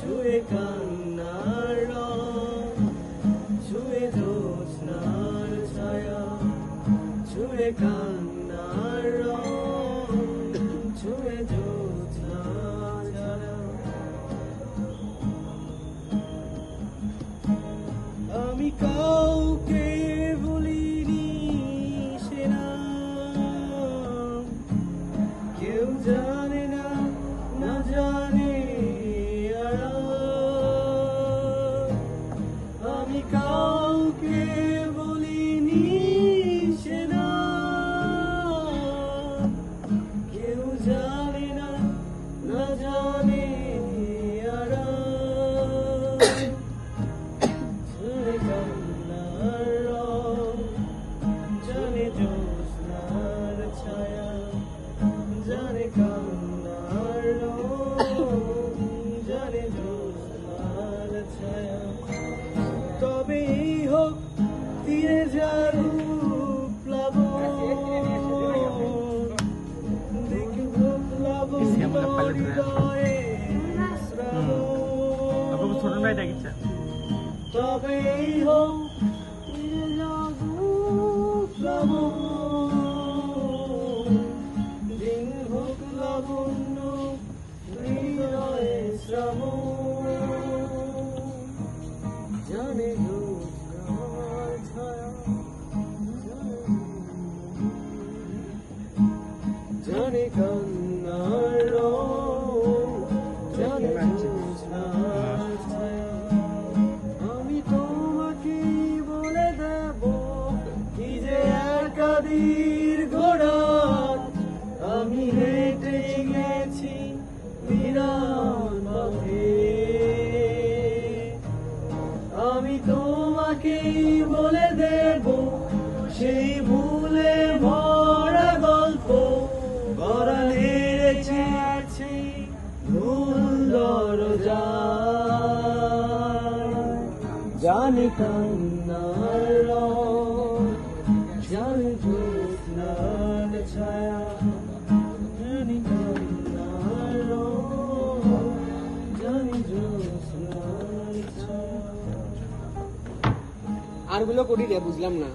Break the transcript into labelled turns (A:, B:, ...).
A: ছুঁয়ে কান্নার রং, ছুঁয়ে জ্যোৎস্নার ছায়া, ছুঁয়ে কান্নার রং, ছুঁয়ে জ্যোৎস্নার ছায়া। আমি কাউকে বলিনি সে নাম, কেউ জানে না, না জানে আরাম। আমি কাউকে বলিনি সে নাম, কেউ জানে না, না জানে আরাম। ছুঁয়ে কান্নার রং, জানে জ্যোৎস্নার ছায়া, জানে কান্নার রং, জানে জ্যোৎস্নার ছায়া। তবেই হোক তীরে যারু প্লাবন, দেখব প্লাবন হৃদয়ে শ্রাবণ। তবেই হোক তীরে যারু প্লাবন, দিন হোক লাবণ্য হৃদয়ে শ্রাবণ। জানে জ্যোৎস্নার ছায়া, জানে কান্নার রং, জানে জ্যোৎস্নার ছায়া। আমি তোমাকে বলে দেব কি যে একা দীর্ঘ রাত, আমি হেঁটে গেছি বিরাট পথে। আমি তোমাকে বলে দেব সেই ভুলে ভরা গল্প, গড়া নেড়েছে আছে ভুল দরজায়। জানি কান্নার রং, জানি জ্যোৎস্নার ছায়া, জানি কান্নার রং, জানি জ্যোৎস্নার ছায়া।
B: আরগুলো করি রে, বুঝলাম না।